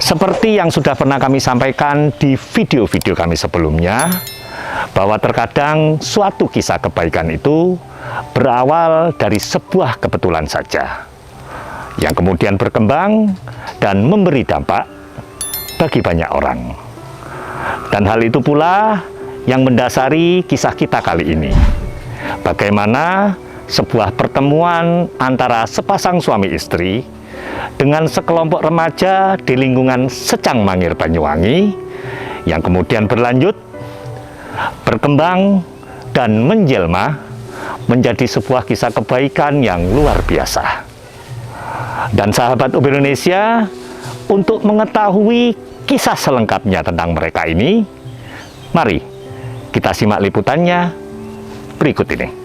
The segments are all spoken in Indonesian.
Seperti yang sudah pernah kami sampaikan di video-video kami sebelumnya, bahwa terkadang suatu kisah kebaikan itu berawal dari sebuah kebetulan saja, yang kemudian berkembang dan memberi dampak bagi banyak orang. Dan hal itu pula yang mendasari kisah kita kali ini. Bagaimana sebuah pertemuan antara sepasang suami istri dengan sekelompok remaja di lingkungan Secang Mangir, Banyuwangi, yang kemudian berlanjut, berkembang, dan menjelma menjadi sebuah kisah kebaikan yang luar biasa. Dan sahabat UB Indonesia, untuk mengetahui kisah selengkapnya tentang mereka ini, mari kita simak liputannya berikut ini.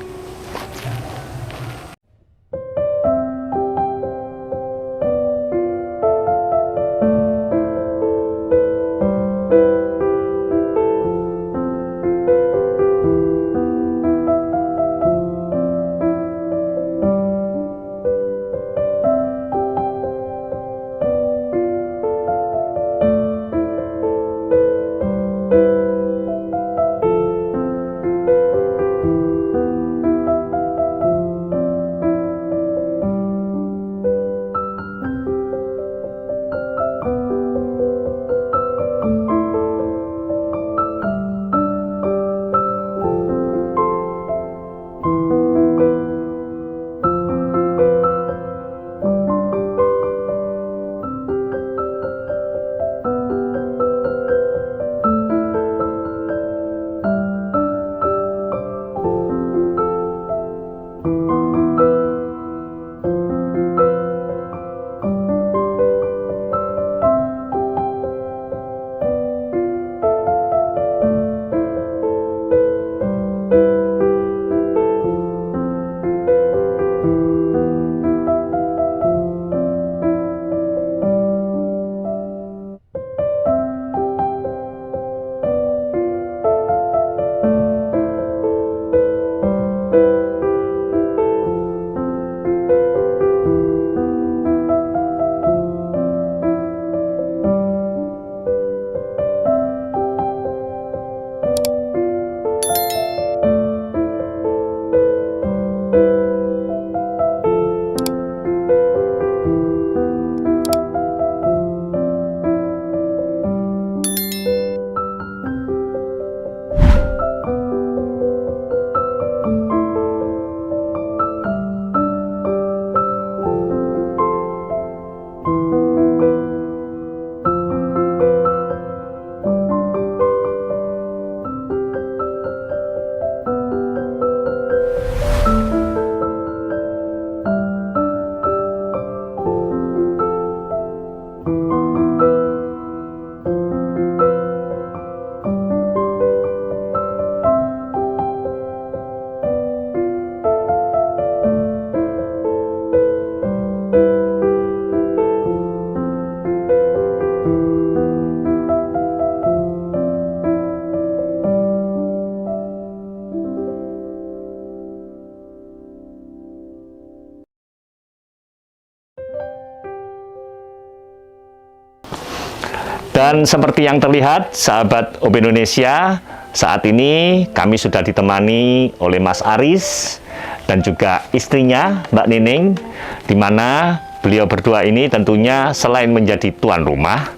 Dan seperti yang terlihat, sahabat OB Indonesia, saat ini kami sudah ditemani oleh Mas Aris dan juga istrinya, Mbak Nining, di mana beliau berdua ini tentunya selain menjadi tuan rumah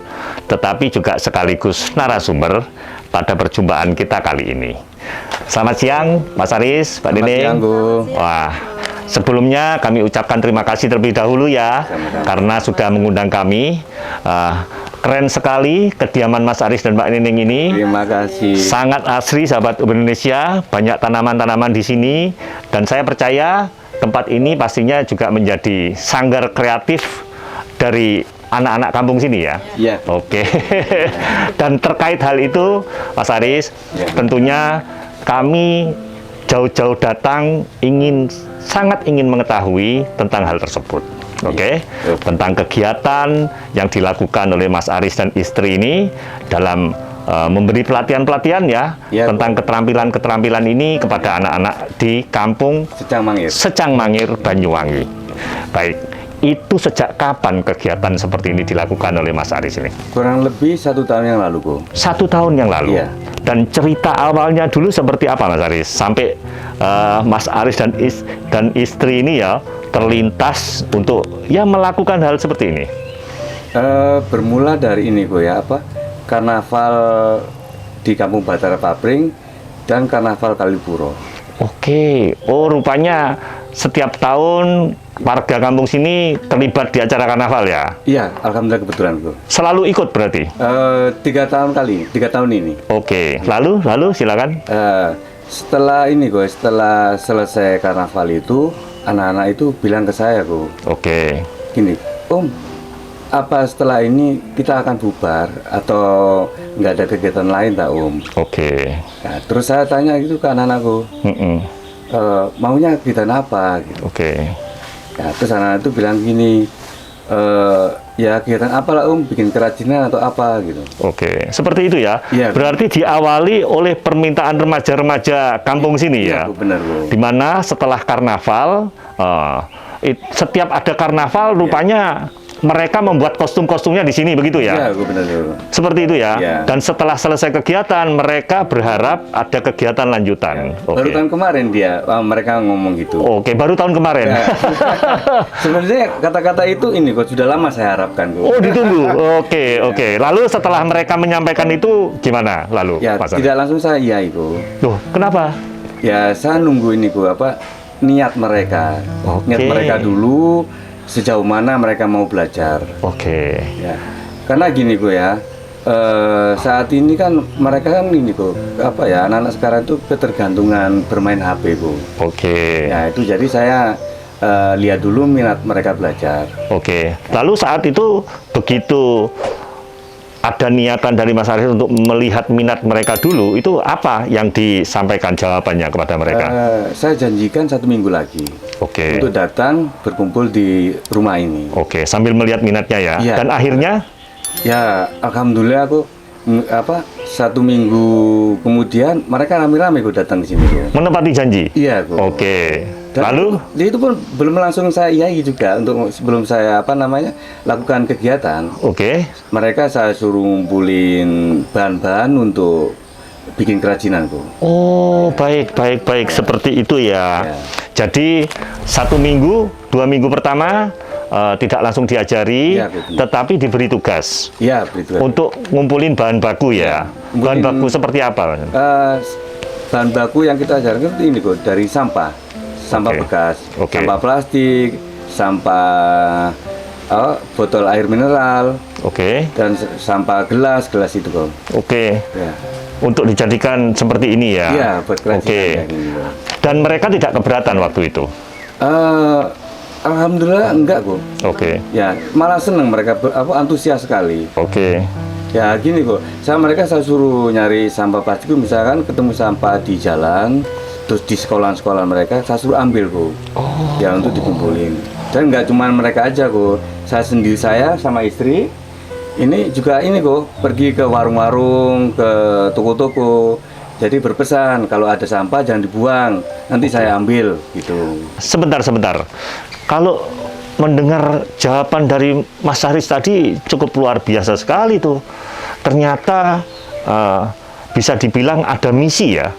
tetapi juga sekaligus narasumber pada perjumpaan kita kali ini. Selamat siang, Mas Aris, Pak Dene. Selamat siang, Bu. Wah, sebelumnya kami ucapkan terima kasih terlebih dahulu ya, karena sudah mengundang kami. Keren sekali kediaman Mas Aris dan Mbak Neneng ini. Terima kasih. Sangat asri, sahabat Indonesia. Banyak tanaman-tanaman di sini, dan saya percaya tempat ini pastinya juga menjadi sanggar kreatif dari anak-anak kampung sini ya. Iya. Oke. Dan terkait hal itu, Mas Aris, Ya. tentunya kami jauh-jauh datang sangat ingin mengetahui tentang hal tersebut. Oke, tentang kegiatan yang dilakukan oleh Mas Aris dan istri ini dalam memberi pelatihan-pelatihan ya, tentang keterampilan-keterampilan ini kepada anak-anak di kampung Secang Mangir, Banyuwangi. Baik, itu sejak kapan kegiatan seperti ini dilakukan oleh Mas Aris ini? kurang lebih 1 tahun yang lalu, Bu. 1 tahun yang lalu. Iya. Dan cerita awalnya dulu seperti apa, Mas Aris? Sampai Mas Aris dan istri ini ya terlintas untuk ya melakukan hal seperti ini. Bermula dari ini, Bu, ya, karnaval di Kampung Batara Papring dan karnaval Kalipuro. Oke, oh rupanya setiap tahun warga kampung sini terlibat di acara karnaval ya? Iya, alhamdulillah kebetulan, Bu. Selalu ikut berarti? 3 tahun ini. Oke, lalu silakan. Setelah ini, Bu, setelah selesai karnaval itu, anak-anak itu bilang ke saya, Bu, Oke. gini, Om, apa setelah ini kita akan bubar atau nggak ada kegiatan lain, tak, Om? Oke. Nah, terus saya tanya gitu ke anak-anakku, maunya kegiatan apa? Gitu. Oke. Nah, terus anak-anak itu bilang gini, ya kegiatan apa lah, Om, bikin kerajinan atau apa gitu. Oke, seperti itu ya. Iya, berarti diawali oleh permintaan remaja-remaja kampung sini ya. Iya, Bu, benar, Bu. Dimana setelah karnaval, setiap ada karnaval rupanya mereka membuat kostum-kostumnya di sini begitu ya. Iya, Bu, benar, Bu. Seperti itu ya. Iya. Dan setelah selesai kegiatan, mereka berharap ada kegiatan lanjutan. Baru Oke. tahun kemarin mereka ngomong gitu. Oke, baru tahun kemarin. Ya. Sebenarnya kata-kata itu ini kok sudah lama saya harapkan, Bu. Oh, ditunggu. Oke. Lalu setelah mereka menyampaikan itu gimana lalu, Ya, Mas Aris? tidak langsung saya iya itu. Loh, kenapa? Ya, saya nunggu ini, Bu, niat mereka. Oke. Niat mereka dulu, sejauh mana mereka mau belajar. Oke. Ya. Karena gini, Bu, ya. Saat ini kan mereka kan ini, Bu, anak-anak sekarang itu ketergantungan bermain HP, Bu. Oke. Ya, itu jadi saya lihat dulu minat mereka belajar. Oke. Lalu saat itu begitu ada niatan dari Mas Aris untuk melihat minat mereka dulu, itu apa yang disampaikan jawabannya kepada mereka? Saya janjikan 1 minggu lagi Oke. untuk datang berkumpul di rumah ini. Oke, sambil melihat minatnya ya. Iya. Dan akhirnya, Ya, alhamdulillah aku 1 minggu kemudian mereka rame-rame kok datang ke sini, Bu. menepati janji. Iya, Bu. Oke. Dan Lalu, itu pun belum langsung saya iyai juga untuk sebelum saya lakukan kegiatan. oke. Mereka saya suruh ngumpulin bahan-bahan untuk bikin kerajinan, Bu. Oh, baik. Seperti itu ya. Ya. Jadi 1 minggu, 2 minggu pertama tidak langsung diajari, Iya, betul. tetapi diberi tugas Iya, begitu. untuk ngumpulin bahan baku ya. Bahan Ngumpulin- baku seperti apa? Bahan baku yang kita ajarkan itu ini, Bu, dari sampah Oke. bekas, Oke. sampah plastik, sampah botol air mineral, Oke. dan sampah gelas itu, Bu. Oke. Ya. Untuk dijadikan seperti ini ya. Iya, buat kerajinan Oke. kayak gini, Bu. Dan mereka tidak keberatan waktu itu. Alhamdulillah enggak, Bu. Oke. Ya, malah senang mereka, antusias sekali. Oke. Ya gini, Bu, mereka saya suruh nyari sampah plastik, misalkan ketemu sampah di jalan, terus di sekolah-sekolah mereka saya suruh ambil, Bu. Ya, untuk dikumpulin. Dan nggak cuma mereka aja, Bu. Saya sama istri ini juga ini, Bu, pergi ke warung-warung, ke toko-toko. Jadi berpesan kalau ada sampah jangan dibuang, nanti saya ambil gitu. Sebentar. Kalau mendengar jawaban dari Mas Aris tadi cukup luar biasa sekali tuh. Ternyata bisa dibilang ada misi ya.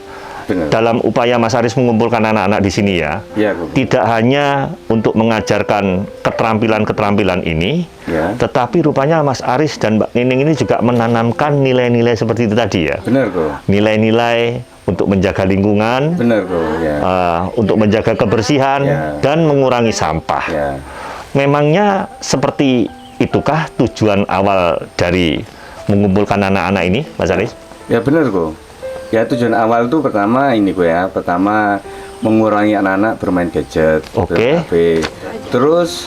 Benar. dalam upaya Mas Aris mengumpulkan anak-anak di sini ya, Iya, Bu. tidak hanya untuk mengajarkan keterampilan-keterampilan ini, Ya. tetapi rupanya Mas Aris dan Mbak Nining ini juga menanamkan nilai-nilai seperti itu tadi ya. Benar kok. Nilai-nilai untuk menjaga lingkungan, Benar kok. Ya. untuk menjaga kebersihan, Ya. dan mengurangi sampah. Ya. Memangnya seperti itukah tujuan awal dari mengumpulkan anak-anak ini, Mas Aris? Ya benar kok. Ya tujuan awal itu pertama ini kok ya. Pertama mengurangi anak-anak bermain gadget, Oke. HP. Terus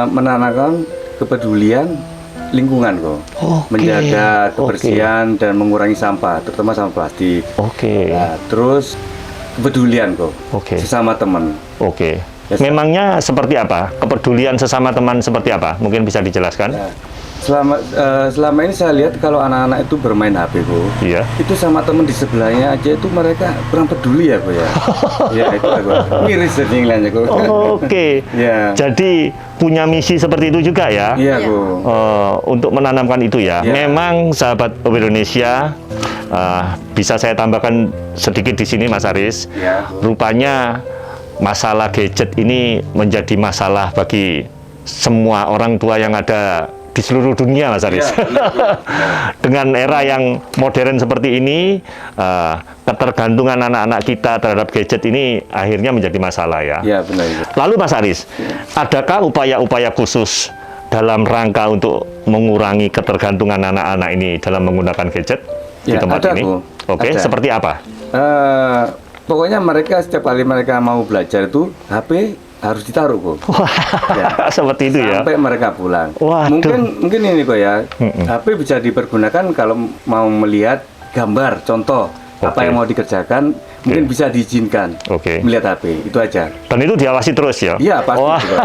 menanamkan kepedulian lingkungan kok. Oke, Menjaga oke. kebersihan dan mengurangi sampah, terutama sampah plastik. Oke, Nah, terus kepedulian kok. Oke. Sesama teman. oke. Yes, Pak. Memangnya seperti apa? Kepedulian sesama teman seperti apa? Mungkin bisa dijelaskan? Ya. Selama ini saya lihat kalau anak-anak itu bermain HP kok. Iya. Itu sama teman di sebelahnya aja itu mereka kurang peduli ya kok ya. Ya itu aku miris jadi ngeliatnya kok. Oke. Ya. Jadi punya misi seperti itu juga ya? Iya kok. Untuk menanamkan itu ya. Ya. Memang sahabat Indonesia, bisa saya tambahkan sedikit di sini Mas Aris. Ya. Rupanya masalah gadget ini menjadi masalah bagi semua orang tua yang ada di seluruh dunia, Mas Aris. Ya, benar, benar. Dengan era yang modern seperti ini, ketergantungan anak-anak kita terhadap gadget ini akhirnya menjadi masalah ya. Ya benar itu. Lalu Mas Aris, adakah upaya-upaya khusus dalam rangka untuk mengurangi ketergantungan anak-anak ini dalam menggunakan gadget di Ya, tempat ada, ini? Bu. Oke, Ada. seperti apa? Pokoknya mereka setiap kali mereka mau belajar itu HP harus ditaruh kok. Ya. Seperti itu ya. Sampai mereka pulang. Waduh. Mungkin ini kok ya. HP bisa dipergunakan kalau mau melihat gambar, contoh apa Oke. yang mau dikerjakan, mungkin bisa diizinkan Oke. melihat HP. Itu aja. Dan itu diawasi terus ya? Iya pasti. Wah. juga.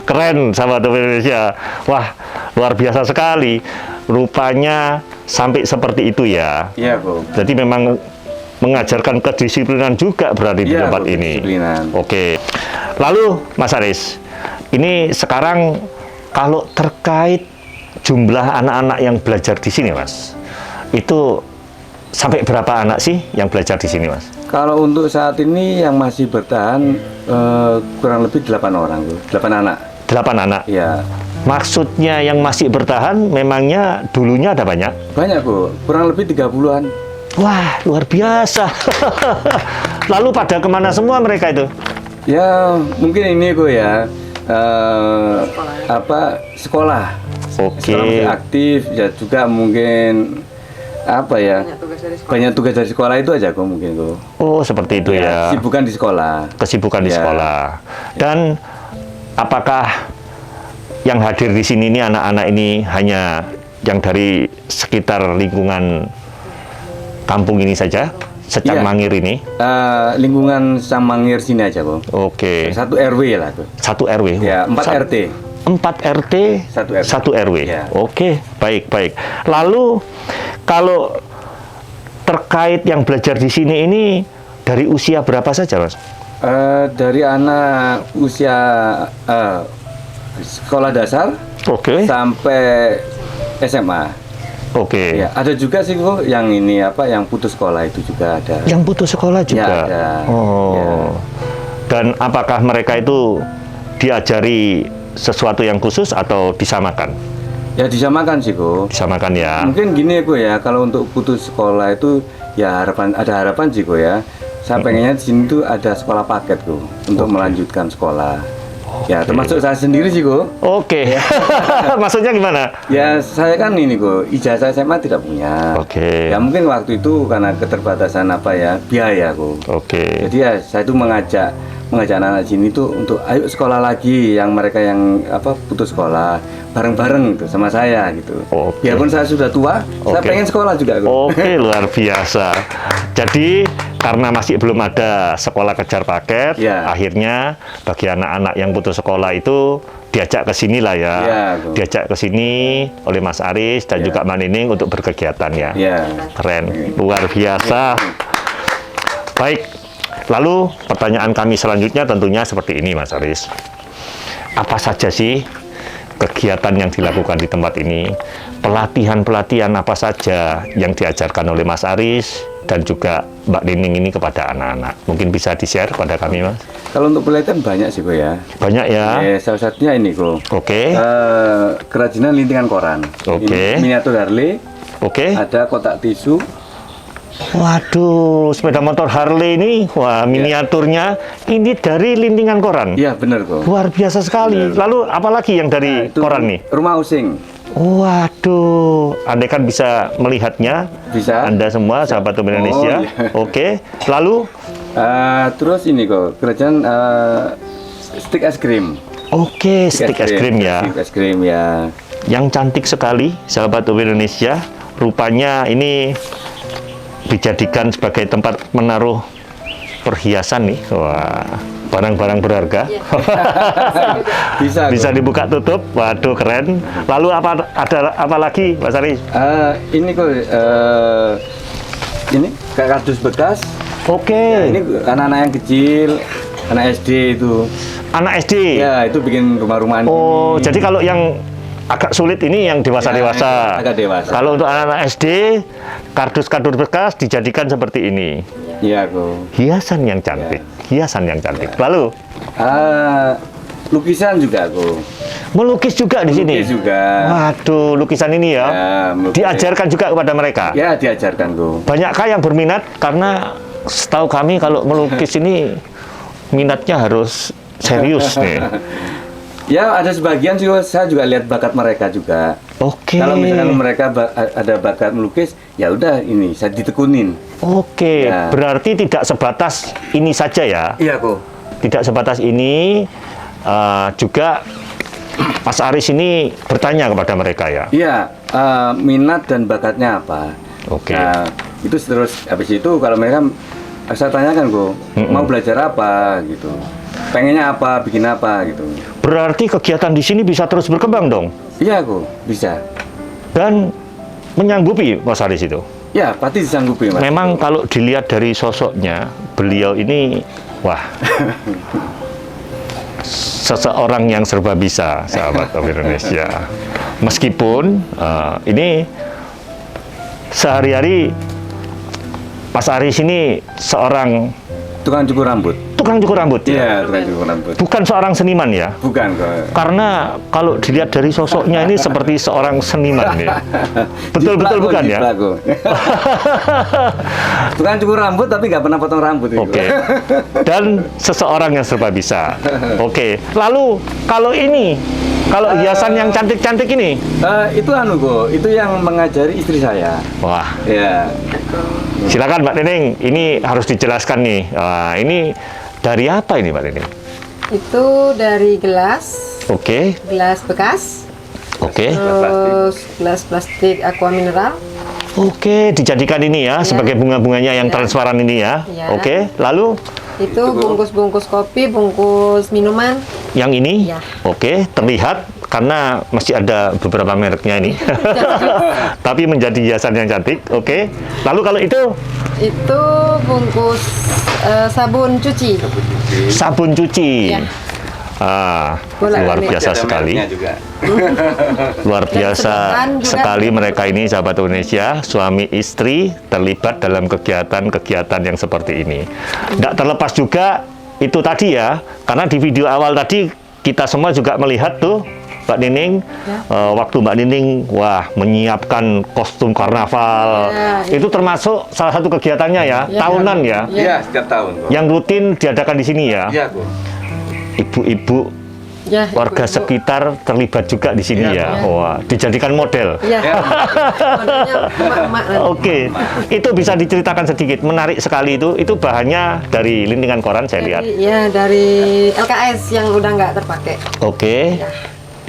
Keren sahabat Indonesia. Wah, luar biasa sekali. Rupanya sampai seperti itu ya. Iya kok. Jadi memang mengajarkan kedisiplinan juga berarti di Iya, tempat kok, ini. kedisiplinan. Oke. Lalu Mas Aris, ini sekarang kalau terkait jumlah anak-anak yang belajar di sini, Mas, itu sampai berapa anak sih yang belajar di sini, Mas? Kalau untuk saat ini yang masih bertahan kurang lebih 8 orang, Bu. 8 anak. 8 anak. Iya. Maksudnya yang masih bertahan memangnya dulunya ada banyak? Banyak, Bu. Kurang lebih 30-an. Wah, luar biasa. Lalu pada kemana semua mereka itu? Ya, mungkin ini kok ya. Sekolah. Oke. Sekolah masih aktif ya, juga mungkin apa ya? Banyak tugas dari sekolah itu aja kok mungkin kok. Oh, seperti itu ya. Sibukan di sekolah. Kesibukan di Ya. sekolah. Dan apakah yang hadir di sini ini anak-anak ini hanya yang dari sekitar lingkungan kampung ini saja? Secang Iya. Mangir ini? Lingkungan Samangir sini aja kok. Oke. Satu RW lah kok. Satu RW? Ya, 4 Sa- RT. 4 RT, Satu RW. RW. Ya. Oke, baik. Lalu kalau terkait yang belajar di sini ini dari usia berapa saja, Mas? Dari anak usia sekolah dasar Oke. sampai SMA. Oke. Ya, ada juga sih kok yang ini yang putus sekolah itu juga ada. Yang putus sekolah juga. Ya, ada. Oh. Ya. Dan apakah mereka itu diajari sesuatu yang khusus atau disamakan? Ya disamakan sih kok. Disamakan ya. Mungkin gini kok ya, kalau untuk putus sekolah itu ya ada harapan sih kok ya. Saya pengennya di sini tuh ada sekolah paket kok untuk melanjutkan sekolah. Ya termasuk saya sendiri sih kok. Oke. Maksudnya gimana? Ya saya kan ini kok ijazah SMA tidak punya. Oke. Ya mungkin waktu itu karena keterbatasan biaya kok. Oke. Jadi ya saya tuh mengajak anak-anak sini tuh untuk ayo sekolah lagi, yang mereka yang putus sekolah bareng-bareng gitu sama saya gitu. Oke. Biarpun saya sudah tua, saya Oke. pengen sekolah juga kok. Oke, luar biasa. Jadi karena masih belum ada sekolah kejar paket, Ya. akhirnya bagi anak-anak yang putus sekolah itu diajak ke sini lah ya. Ya, Bu. Diajak ke sini oleh Mas Aris dan Ya. juga Mbak Nining untuk berkegiatan ya. Ya. Keren, luar biasa. Baik, lalu pertanyaan kami selanjutnya tentunya seperti ini Mas Aris. Apa saja sih kegiatan yang dilakukan di tempat ini, pelatihan-pelatihan apa saja yang diajarkan oleh Mas Aris dan juga Mbak Nining ini kepada anak-anak. Mungkin bisa di-share pada kami, Mas? Kalau untuk pelatihan banyak sih kok ya. Banyak ya? Salah satunya ini kok. Oke. Kerajinan lintingan koran. Oke. Ini miniatur Harley. Oke. Ada kotak tisu. Waduh, sepeda motor Harley ini, wah miniaturnya ini dari lintingan koran. Iya benar kok. Luar biasa sekali. Lalu apalagi yang dari Itu koran nih? Rumah using. Waduh, Anda kan bisa melihatnya. Bisa. Anda semua sahabat Indonesia. iya. Oke. Lalu? Terus ini kok kerajaan stick es krim. Oke, stick es krim ya. Stick es krim ya. Yang cantik sekali, sahabat Indonesia. Rupanya ini dijadikan sebagai tempat menaruh perhiasan nih. Wah, barang-barang berharga. Bisa. Bisa kok. dibuka tutup. Waduh, keren. Lalu ada apa lagi, Mas Aris? Ini kok ini kayak kardus bekas. Oke. Ini anak-anak yang kecil, anak SD itu. Anak SD. Ya, itu bikin rumah-rumahan. Oh, gini. jadi kalau yang agak sulit ini yang dewasa-dewasa. Ya, agak dewasa. Kalau untuk anak-anak SD, kardus-kardus bekas dijadikan seperti ini. Iya, kok. Hiasan yang cantik. Hiasan yang cantik. Ya. Lalu Lukisan juga, kok. melukis juga di sini. Melukis juga. Waduh, lukisan ini ya. Ya, melukis. Diajarkan juga kepada mereka. Ya, diajarkan, kok. Banyakkah yang berminat? Karena setahu kami kalau melukis ini minatnya harus serius nih. Ya, ada sebagian sih, saya juga lihat bakat mereka juga. Oke. Kalau misalkan mereka ada bakat melukis, ya udah ini saya ditekunin. Oke, Ya. berarti tidak sebatas ini saja ya. Iya, kok. Tidak sebatas ini, juga Mas Aris ini bertanya kepada mereka ya. Iya, minat dan bakatnya apa. Oke. Nah, itu terus habis itu kalau mereka saya tanyakan, kok, mau belajar apa gitu. Pengennya apa, bikin apa gitu. Berarti kegiatan di sini bisa terus berkembang dong Iya, kok, bisa. dan menyanggupi Mas Aris itu. Ya, pasti disanggupi, Mas. Memang kalau dilihat dari sosoknya, beliau ini wah. Seseorang yang serba bisa, sahabat Indonesia. Meskipun ini sehari-hari Mas Aris ini seorang Tukang cukur rambut. tukang cukur rambut ya. Iya, tukang cukur rambut. Bukan seorang seniman ya. Bukan, kok. Karena kalau dilihat dari sosoknya ini seperti seorang seniman ya. Betul-betul Jiplak, kok, bukan ya? jiplak, kok. Tukang cukur rambut tapi nggak pernah potong rambut itu. Oke. Dan seseorang yang serba bisa. Oke. Lalu kalau ini, kalau hiasan yang cantik-cantik ini, Itu kok, itu yang mengajari istri saya. wah. Ya. Silakan Mbak Nining, ini harus dijelaskan nih. Ini dari apa ini Mbak Nining? Itu dari gelas Oke, bekas, oke, terus gelas plastik aqua mineral, oke. Dijadikan ini ya, sebagai bunga-bunganya yang Ya. transparan ini ya. Ya. Oke, lalu itu bungkus-bungkus kopi, bungkus minuman. yang ini, Ya. oke, terlihat karena masih ada beberapa mereknya ini. Tapi menjadi hiasan yang cantik, oke. Lalu kalau Itu bungkus sabun cuci. sabun cuci. Ya. Luar Bolak-balik. biasa Ada sekali. mereknya juga. Luar biasa sedotan juga. sekali mereka ini, sahabat Indonesia, suami istri terlibat dalam kegiatan-kegiatan yang seperti ini. Tidak terlepas juga itu tadi ya, karena di video awal tadi kita semua juga melihat tuh Mbak Nining, waktu Mbak Nining menyiapkan kostum karnaval, Ya, itu termasuk salah satu kegiatannya ya, Ya. tahunan ya, Ya. Iya, setiap tahun, kok. yang rutin diadakan di sini ya. Iya, kok. Ibu-ibu Ya, warga ibu-ibu. sekitar terlibat juga di sini ya. Ya. Wah, dijadikan model. Ya. Modelnya emak-emak nanti. Oke, itu bisa diceritakan sedikit. Menarik sekali itu. Itu bahannya dari lintingan koran saya lihat. Dari LKS yang udah nggak terpakai. Oke,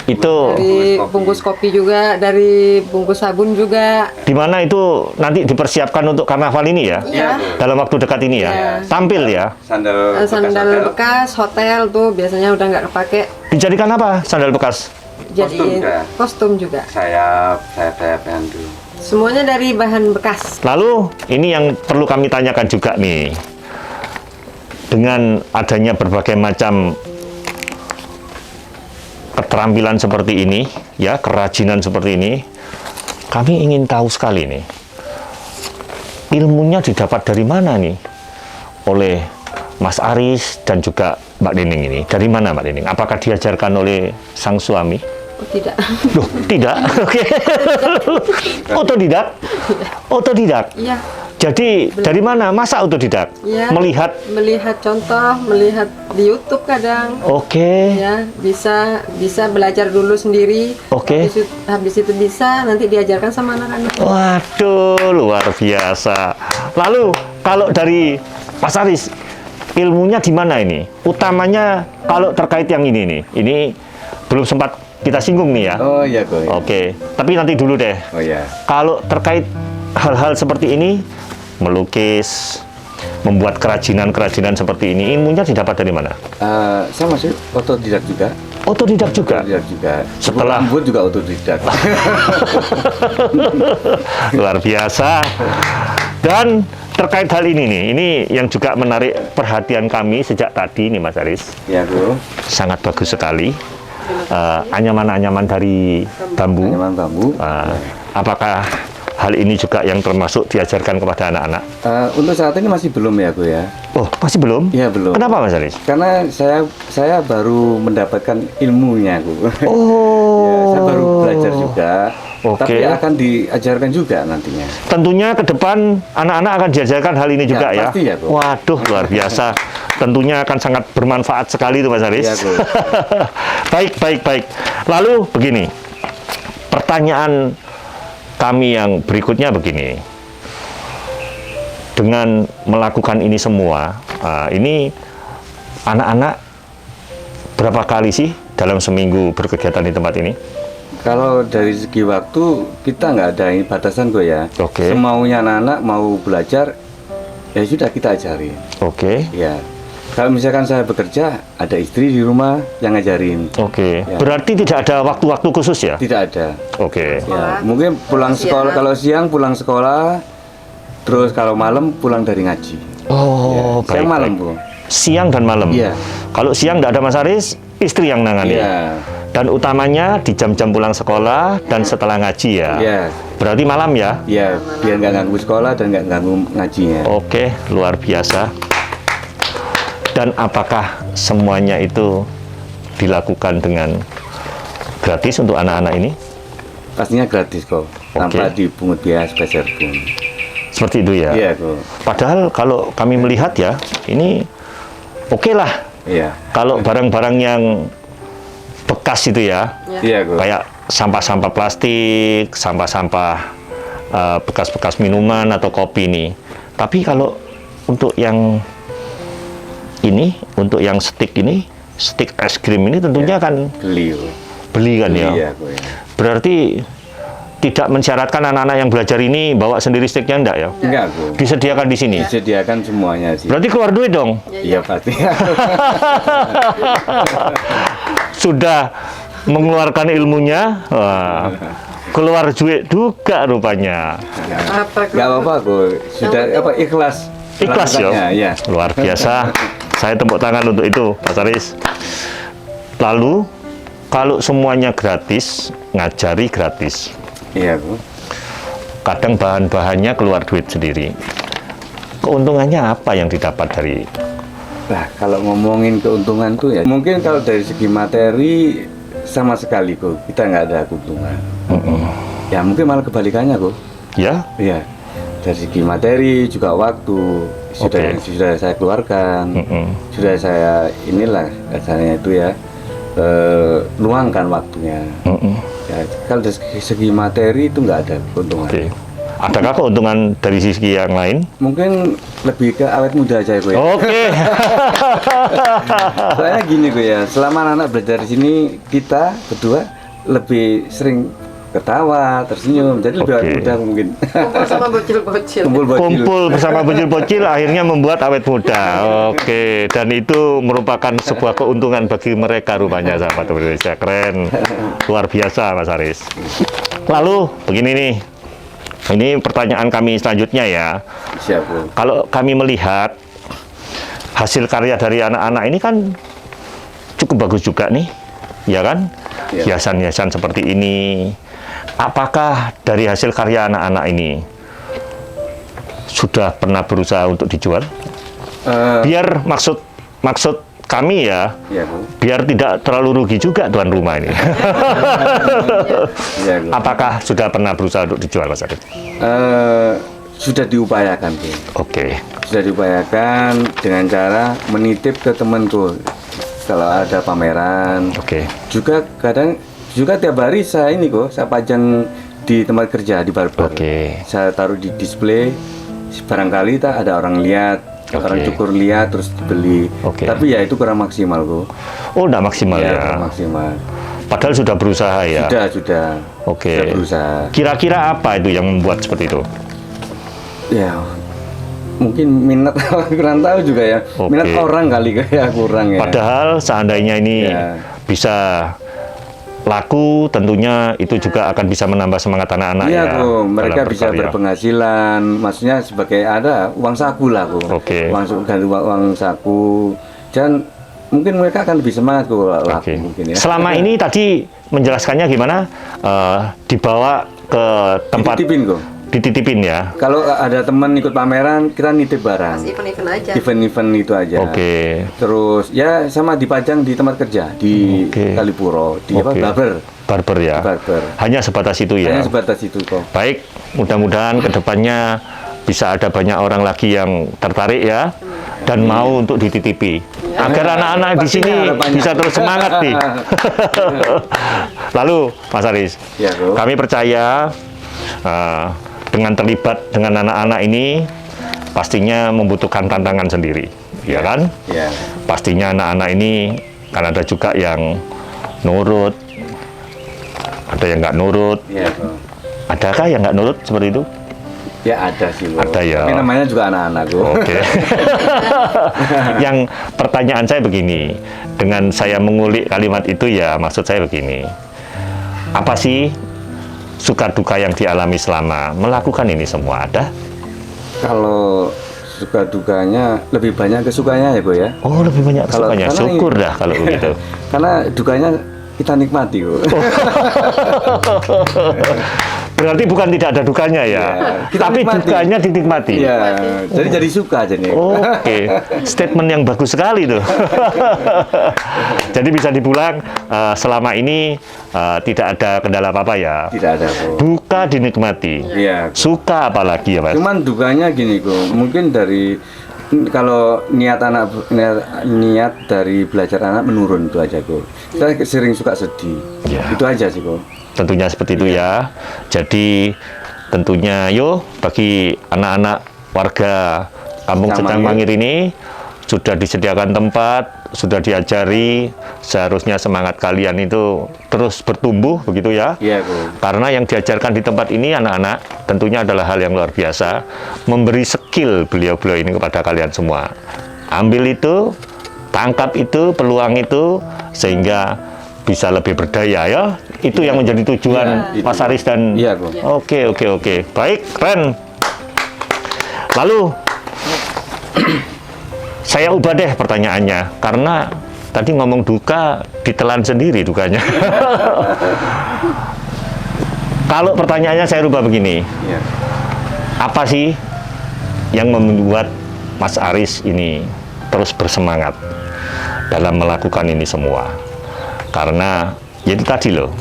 itu Dari bungkus kopi juga, dari bungkus sabun juga. di mana itu nanti dipersiapkan untuk karnaval ini ya? Iya. Dalam waktu dekat ini ya? Iya. Tampil ya? Sandal Sandal bekas hotel tuh biasanya udah nggak kepake. Dijadikan apa sandal bekas? Jadi juga. kostum juga. sayap handle. Semuanya dari bahan bekas. Lalu ini yang perlu kami tanyakan juga nih. Dengan adanya berbagai macam keterampilan seperti ini, ya, kerajinan seperti ini, kami ingin tahu sekali nih, ilmunya didapat dari mana nih oleh Mas Aris dan juga Mbak Nining ini? Dari mana Mbak Nining? Apakah diajarkan oleh sang suami? Oh, tidak. Loh, tidak? Oke. Otodidak? Otodidak? Iya. Jadi dari mana? Masa otodidak? Iya. Melihat? Contoh, melihat di YouTube kadang. Oke. Ya, bisa belajar dulu sendiri. Oke. Habis itu bisa nanti diajarkan sama anak-anak. Waduh, luar biasa. Lalu kalau dari Mas Aris, ilmunya di mana ini? Utamanya kalau terkait yang ini nih. Ini belum sempat kita singgung nih ya. Oh iya kok. Oke, tapi nanti dulu deh. Oh iya. Kalau terkait hal-hal seperti ini, melukis, membuat kerajinan-kerajinan seperti ini, ilmunya didapat dari mana? Sama sih, otodidak juga. Otodidak juga? Otodidak juga. Setelah- Rambut juga otodidak. Luar biasa. Dan terkait hal ini nih, ini yang juga menarik perhatian kami sejak tadi nih Mas Aris. Ya Bu. Sangat bagus sekali. Anyaman-anyaman dari bambu. Anyaman bambu. Apakah hal ini juga yang termasuk diajarkan kepada anak-anak? Untuk saat ini masih belum ya Bu ya. Oh, masih belum? Iya belum. Kenapa Mas Aris? Karena saya baru mendapatkan ilmunya Bu. Ya, Oh. saya baru belajar juga. Oke. Tapi akan diajarkan juga nantinya. Tentunya ke depan anak-anak akan diajarkan hal ini juga ya. pasti ya, Bu. Waduh, luar biasa. Tentunya akan sangat bermanfaat sekali itu Mas Aris. Iya, Bu. Baik. Lalu begini. Pertanyaan kami yang berikutnya begini. Dengan melakukan ini semua, ini anak-anak berapa kali sih dalam seminggu berkegiatan di tempat ini? Kalau dari segi waktu kita nggak ada ini batasan kok ya. Oke. Semaunya anak-anak mau belajar ya sudah kita ajarin. Oke. Ya. Kalau misalkan saya bekerja ada istri di rumah yang ngajarin. Oke. Ya. Berarti tidak ada waktu-waktu khusus ya? Tidak ada. Oke. Ya, mungkin pulang Siang. sekolah kalau siang pulang sekolah, terus kalau malam pulang dari ngaji. Oh, Ya, siang malam Bu. Siang dan malam. Iya. Kalau siang tidak ada Mas Aris, istri yang nangani. Iya. Dan utamanya di jam-jam pulang sekolah dan setelah ngaji ya. Iya. Berarti malam ya? Ya, biar nggak ganggu sekolah dan nggak ganggu ngajinya. Oke, luar biasa. Dan apakah semuanya itu dilakukan dengan gratis untuk anak-anak ini? Pastinya gratis kok, tanpa dipungut biaya spesial pun. Seperti itu ya? Iya kok. Padahal kalau kami melihat ya, ini oke lah. Iya. Kalau barang-barang yang bekas itu ya, Iya kok. kayak sampah-sampah plastik, sampah-sampah bekas-bekas minuman atau kopi nih. Tapi kalau untuk yang ini, untuk yang stick ini, stick es krim ini tentunya kan Beli kok. beli kan ya. Iya kok ya. Berarti tidak mensyaratkan anak-anak yang belajar ini bawa sendiri sticknya enggak ya? Enggak kok. Disediakan di sini. Disediakan semuanya sih. Berarti keluar duit dong. Iya pasti. Sudah mengeluarkan ilmunya, wah, keluar duit juga rupanya. Nggak apa-apa kok. Sudah apa ikhlas. Ikhlas ya? melakukannya, Iya. Luar biasa. Saya tepuk tangan untuk itu, Mas Aris. Lalu, kalau semuanya gratis, ngajari gratis. Iya kok. Kadang bahan-bahannya keluar duit sendiri. Keuntungannya apa yang didapat dari... Nah, kalau ngomongin keuntungan tuh ya, mungkin kalau dari segi materi sama sekali kok kita nggak ada keuntungan. Ya mungkin malah kebalikannya kok. Ya? Iya. Dari segi materi juga waktu sudah saya keluarkan, sudah saya inilah kasarnya itu ya luangkan waktunya. Ya, kalau dari segi materi itu nggak ada keuntungan. Oke. Adakah keuntungan dari sisi yang lain? Mungkin lebih ke awet muda aja gue. Oke. Soalnya gini gue ya, selama anak-anak belajar di sini kita berdua lebih sering ketawa, tersenyum, jadi lebih awet Oke. muda mungkin. Kumpul sama bocil-bocil. Kumpul bocil. Kumpul bersama bocil-bocil akhirnya membuat awet muda. Oke, dan itu merupakan sebuah keuntungan bagi mereka rupanya sahabat Indonesia. Keren. Luar biasa Mas Aris. Lalu begini nih. Ini pertanyaan kami selanjutnya ya. Siap Bu. Kalau kami melihat hasil karya dari anak-anak ini kan cukup bagus juga nih, ya kan? Iya. hiasan-hiasan seperti ini. Apakah dari hasil karya anak-anak ini sudah pernah berusaha untuk dijual? Biar maksud kami ya, Iya, Bu. biar tidak terlalu rugi juga tuan rumah ini. Iya, Bu. Apakah sudah pernah berusaha untuk dijual, Mas Arif? Sudah diupayakan, Bu. Oke, Sudah diupayakan dengan cara menitip ke temanku kalau ada pameran. oke. Juga kadang juga tiap hari saya ini kok saya pajang di tempat kerja di barber. Oke. Saya taruh di display, barangkali tak ada orang lihat, Oke. orang cukur lihat terus dibeli. Oke. Tapi ya itu kurang maksimal kok. Oh, enggak maksimal Ya, ya. kurang maksimal. Padahal sudah berusaha ya. Sudah. Oke. Sudah berusaha. Kira-kira apa itu yang membuat seperti itu? Ya, mungkin minat kurang tahu juga ya. Oke. Minat orang kali kayak kurang ya. Padahal seandainya ini Ya. bisa laku, tentunya itu juga akan bisa menambah semangat anak-anak Iya, ya. kok mereka dalam bisa berkarya. berpenghasilan, maksudnya sebagai ada uang saku lah, kok. Oke. Uang saku, dan mungkin mereka akan lebih semangat kok laku Oke. mungkin ya. Selama ini tadi menjelaskannya gimana? Dibawa ke tempat Dititipin kok. dititipin ya. Kalau ada teman ikut pameran, kita nitip barang. Event-event aja. Event-event itu aja. Oke. Terus ya sama dipajang di tempat kerja di Oke. Kalipuro, di Oke. Barber ya. Barber. Hanya sebatas itu ya. Hanya sebatas itu kok. Baik, mudah-mudahan kedepannya bisa ada banyak orang lagi yang tertarik ya dan mau untuk dititipi agar anak-anak di sini Pastinya harapannya. bisa terus semangat nih. Lalu, Mas Aris, Ya, kok. kami percaya dengan terlibat dengan anak-anak ini pastinya membutuhkan tantangan sendiri, ya kan? Ya. Pastinya anak-anak ini kan ada juga yang nurut, ada yang nggak nurut. Ya, kok. Adakah yang nggak nurut seperti itu? Ya ada sih, kok. Ada ya. Tapi namanya juga anak-anak kok. Oke. Yang pertanyaan saya begini, dengan saya mengulik kalimat itu ya maksud saya begini. Apa sih suka duka yang dialami selama melakukan ini semua? Ada? Kalau suka dukanya lebih banyak kesukanya ya, Bu ya. Oh, lebih banyak Kalau- sukanya. karena Syukur dah kalau begitu. Karena dukanya kita nikmati, Bu. Berarti bukan tidak ada dukanya ya, Iya, kita tapi nikmati. dukanya dinikmati. Iya, jadi suka jadi. Oke, statement yang bagus sekali tuh. Jadi bisa dibilang selama ini tidak ada kendala apa-apa ya. Tidak ada, Bu. Duka dinikmati, Iya. suka apalagi ya Mas? Cuman dukanya gini, kok. Mungkin dari kalau niat dari belajar anak menurun itu aja, kok. Saya sering suka sedih. Ya. Itu aja sih, kok. Tentunya seperti itu ya. Jadi tentunya bagi anak-anak warga Kampung Cetang Cetang Mangir. Mangir ini sudah disediakan tempat, sudah diajari, seharusnya semangat kalian itu terus bertumbuh begitu ya. Iya, kok. Karena yang diajarkan di tempat ini anak-anak tentunya adalah hal yang luar biasa, memberi skill beliau-beliau ini kepada kalian semua. Ambil itu, tangkap itu, peluang itu, sehingga bisa lebih berdaya ya. Itu yang menjadi tujuan Iya, Mas itu. Aris dan Iya, kok. Oke. Baik, keren. Lalu saya ubah deh pertanyaannya karena tadi ngomong duka ditelan sendiri dukanya. Kalau pertanyaannya saya rubah begini, Iya. apa sih yang membuat Mas Aris ini terus bersemangat dalam melakukan ini semua? Karena ya itu tadi loh,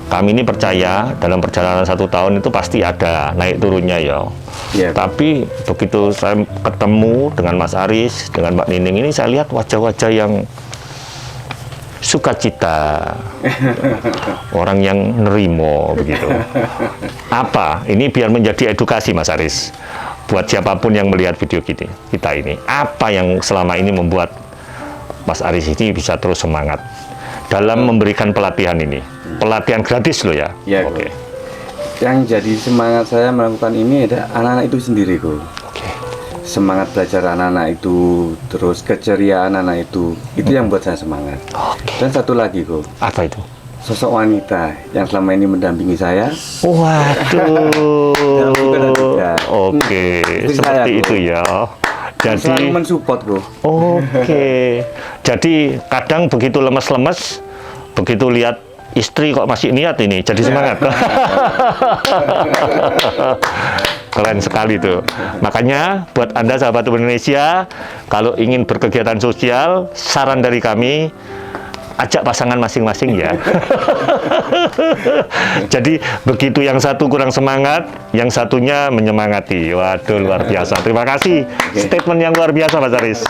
kami ini percaya dalam perjalanan 1 tahun itu pasti ada naik turunnya ya. Iya. Tapi begitu saya ketemu dengan Mas Aris, dengan Mbak Nining ini, saya lihat wajah-wajah yang sukacita, orang yang nerimo begitu. Apa? Ini biar menjadi edukasi Mas Aris buat siapapun yang melihat video kita ini. Apa yang selama ini membuat Mas Aris ini bisa terus semangat dalam memberikan pelatihan ini? Pelatihan gratis loh ya. Iya, Oke. Yang jadi semangat saya melakukan ini adalah anak-anak itu sendiri, kok. Oke. Semangat belajar anak-anak itu, terus keceriaan anak itu yang buat saya semangat. Oke. Dan satu lagi, kok, Apa itu? sosok wanita yang selama ini mendampingi saya. Waduh. Dalam suka dan duka. Oke, Istri seperti saya, Bu. itu ya. Selalu Jadi mensupport, kok. oke. Jadi kadang begitu lemes-lemes, begitu lihat istri kok masih niat ini, jadi semangat. Keren sekali tuh. Makanya buat Anda sahabat Indonesia, kalau ingin berkegiatan sosial, saran dari kami, ajak pasangan masing-masing ya. Jadi begitu yang satu kurang semangat, yang satunya menyemangati. Waduh, luar biasa. Terima kasih. Statement yang luar biasa, Mas Aris.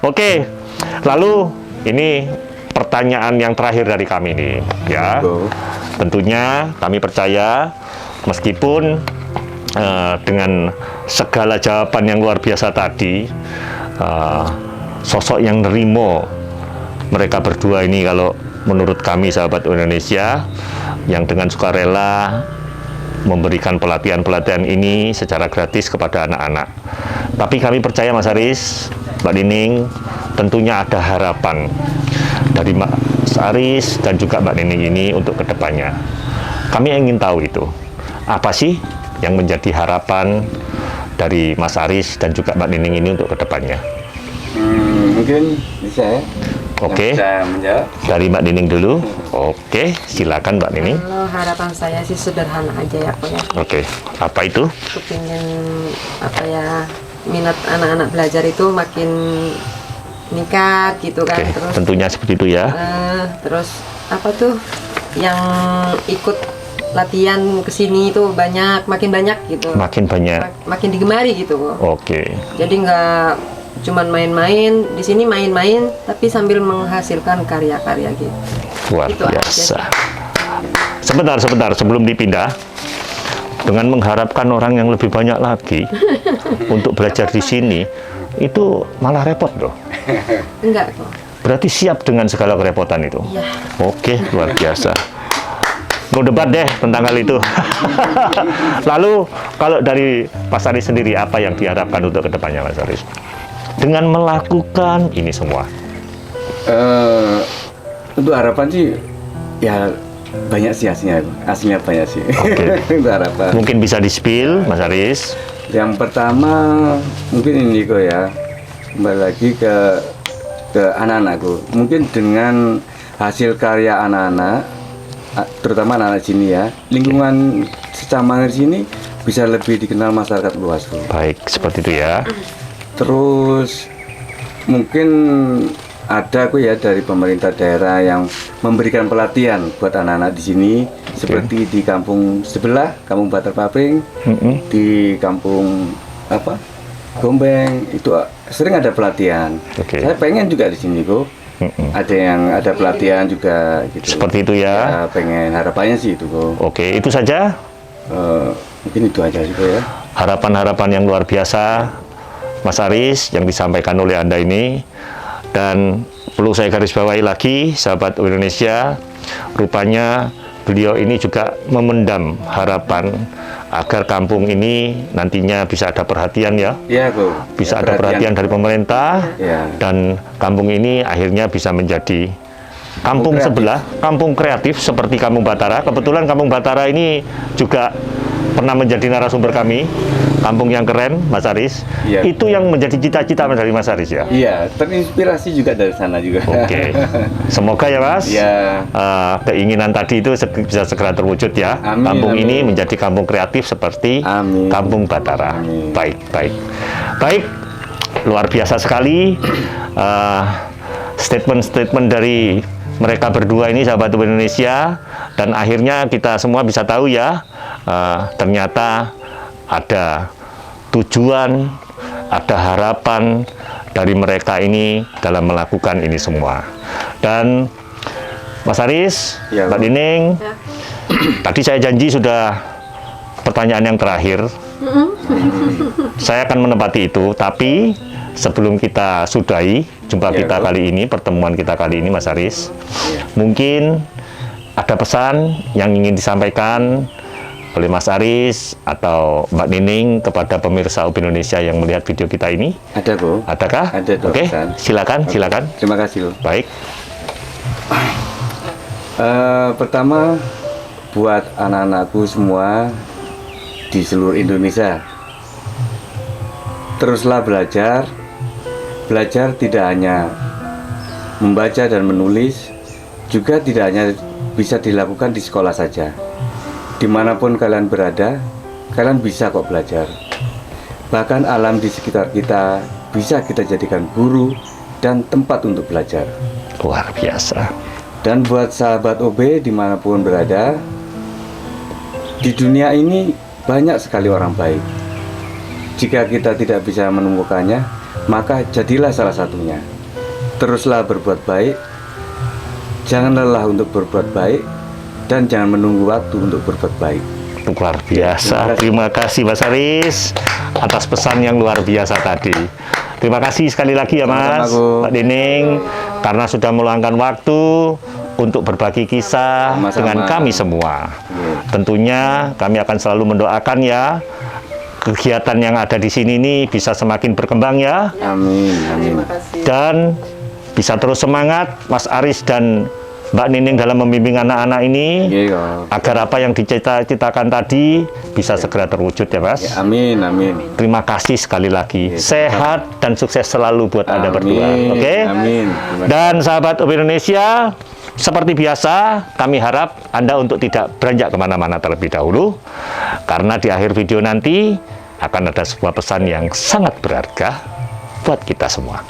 Oke, lalu ini pertanyaan yang terakhir dari kami nih, ya. Tentunya kami percaya meskipun dengan segala jawaban yang luar biasa tadi, sosok yang nerimo mereka berdua ini, kalau menurut kami sahabat Indonesia, yang dengan sukarela memberikan pelatihan-pelatihan ini secara gratis kepada anak-anak. Tapi kami percaya Mas Aris, Mbak Nining, tentunya ada harapan dari Mas Aris dan juga Mbak Nining ini untuk kedepannya. Kami ingin tahu itu, apa sih yang menjadi harapan dari Mas Aris dan juga Mbak Nining ini untuk kedepannya? Mungkin bisa ya. Oke, Bisa menjawab. dari Mbak Nining dulu. Oke, silakan Mbak Nining. Kalau harapan saya sih sederhana aja ya kok ya. Oke, apa itu? Aku pengen apa ya, minat anak-anak belajar itu makin meningkat gitu kan. Oke, Terus tentunya seperti itu ya. terus apa tuh yang ikut latihan kesini itu makin banyak gitu. Makin banyak. Makin digemari gitu kok. Oke, Jadi nggak cuman main-main di sini, main-main tapi sambil menghasilkan karya-karya gitu. luar Itu aja biasa. Sebentar, sebelum dipindah, dengan mengharapkan orang yang lebih banyak lagi untuk belajar di sini, itu malah repot loh. Enggak kok. Berarti siap dengan segala kerepotan itu. Iya. Oke, luar biasa. No debat deh tentang hal itu. Lalu, kalau dari Mas Aris sendiri, apa yang diharapkan untuk kedepannya, Mas Aris? Dengan melakukan ini semua. Untuk harapan sih, ya banyak sih aslinya banyak sih. Oke. Untuk harapan. Mungkin bisa di-spill, Mas Aris. Yang pertama mungkin ini kok ya, kembali lagi ke anak-anakku. Mungkin dengan hasil karya anak-anak, terutama anak-anak sini ya, lingkungan Secamangir sini bisa lebih dikenal masyarakat luas tuh. Baik, seperti itu ya. Terus mungkin ada aku ya dari pemerintah daerah yang memberikan pelatihan buat anak-anak di sini, seperti di kampung sebelah, Kampung Batar Papring, di kampung apa Gombeng, itu sering ada pelatihan. Oke. Saya pengen juga di sini kok. Ada pelatihan juga gitu. Seperti itu ya. Ya, pengen harapannya sih itu kok. Oke, itu saja Mungkin itu aja juga ya. harapan-harapan yang luar biasa Mas Aris yang disampaikan oleh Anda ini. Dan perlu saya garis bawahi lagi, sahabat Indonesia, rupanya beliau ini juga memendam harapan agar kampung ini nantinya bisa ada perhatian ya. Iya kok. Bisa Ya, ada perhatian dari pemerintah, Ya. dan kampung ini akhirnya bisa menjadi kampung kreatif. sebelah, kampung kreatif seperti Kampung Batara. Kebetulan Kampung Batara ini juga pernah menjadi narasumber kami, kampung yang keren, Mas Aris. Iya. Itu yang menjadi cita-cita dari Mas Aris ya. Iya, terinspirasi juga dari sana juga. Oke, semoga ya Mas. Iya. Keinginan tadi itu bisa segera terwujud ya. Amin, Kampung amin. ini menjadi kampung kreatif seperti Amin. Kampung Batara. Amin. Baik, luar biasa sekali statement-statement dari mereka berdua ini, sahabat Indonesia, dan akhirnya kita semua bisa tahu ya, ternyata ada tujuan, ada harapan dari mereka ini dalam melakukan ini semua. Dan Mas Aris, Ya, Mbak Bang. Nining, tadi saya janji sudah pertanyaan yang terakhir. Saya akan menepati itu, tapi sebelum kita sudahi jumpa Ya, kita Bang. kali ini, pertemuan kita kali ini, Mas Aris, mungkin ada pesan yang ingin disampaikan oleh Mas Aris atau Mbak Nining kepada pemirsa UP Indonesia yang melihat video kita ini? Ada kok. Adakah? Ada tuh, Oke, pesan. silakan. Terima kasih loh. Baik. Pertama, buat anak-anakku semua di seluruh Indonesia, teruslah belajar. Belajar tidak hanya membaca dan menulis, juga tidak hanya bisa dilakukan di sekolah saja. Dimanapun kalian berada, kalian bisa kok belajar. Bahkan alam di sekitar kita bisa kita jadikan guru dan tempat untuk belajar. Luar biasa. Dan buat sahabat OB dimanapun berada, di dunia ini banyak sekali orang baik. Jika kita tidak bisa menemukannya, maka jadilah salah satunya. Teruslah berbuat baik, jangan lelah untuk berbuat baik, dan jangan menunggu waktu untuk berbuat baik. Luar biasa. Terima kasih Mas Aris atas pesan yang luar biasa tadi. Terima kasih sekali lagi ya Mas, Sama-sama, Pak Dining, karena sudah meluangkan waktu untuk berbagi kisah Sama-sama. dengan kami semua. Tentunya kami akan selalu mendoakan ya, kegiatan yang ada di sini ini bisa semakin berkembang ya, Amin, amin. Terima kasih. dan bisa terus semangat Mas Aris dan Mbak Nining dalam membimbing anak-anak ini, Iya. agar apa yang dicita-citakan tadi bisa segera terwujud ya Mas. Ya, amin, amin. Terima kasih sekali lagi. Sehat dan sukses selalu buat Anda berdua. Amin, Oke? amin. Terima kasih. Dan sahabat OB Indonesia, seperti biasa, kami harap Anda untuk tidak beranjak kemana-mana terlebih dahulu, karena di akhir video nanti akan ada sebuah pesan yang sangat berharga buat kita semua.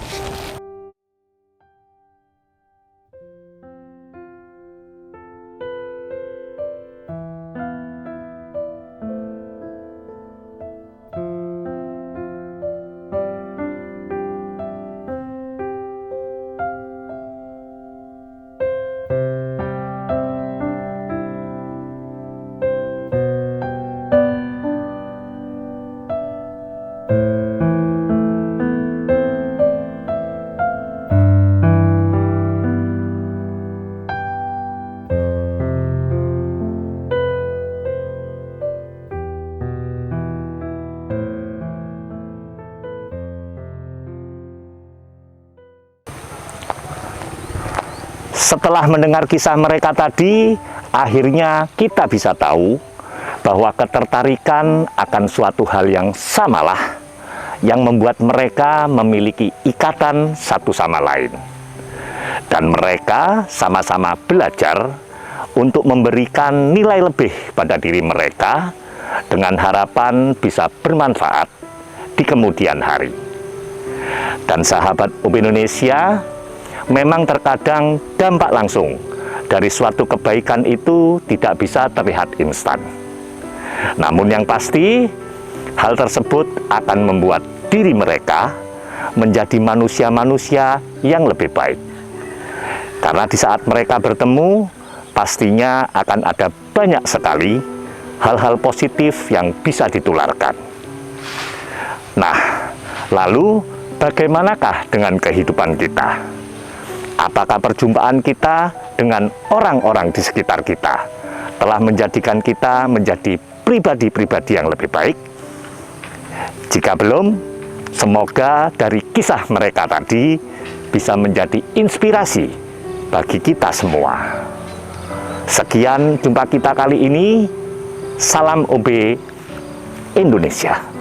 Setelah mendengar kisah mereka tadi, akhirnya kita bisa tahu bahwa ketertarikan akan suatu hal yang samalah yang membuat mereka memiliki ikatan satu sama lain. Dan mereka sama-sama belajar untuk memberikan nilai lebih pada diri mereka dengan harapan bisa bermanfaat di kemudian hari. Dan sahabat OB Indonesia, memang terkadang dampak langsung dari suatu kebaikan itu tidak bisa terlihat instan. Namun yang pasti, hal tersebut akan membuat diri mereka menjadi manusia-manusia yang lebih baik. Karena di saat mereka bertemu, pastinya akan ada banyak sekali hal-hal positif yang bisa ditularkan. Nah, lalu bagaimanakah dengan kehidupan kita? Apakah perjumpaan kita dengan orang-orang di sekitar kita telah menjadikan kita menjadi pribadi-pribadi yang lebih baik? Jika belum, semoga dari kisah mereka tadi bisa menjadi inspirasi bagi kita semua. Sekian jumpa kita kali ini. Salam OB Indonesia.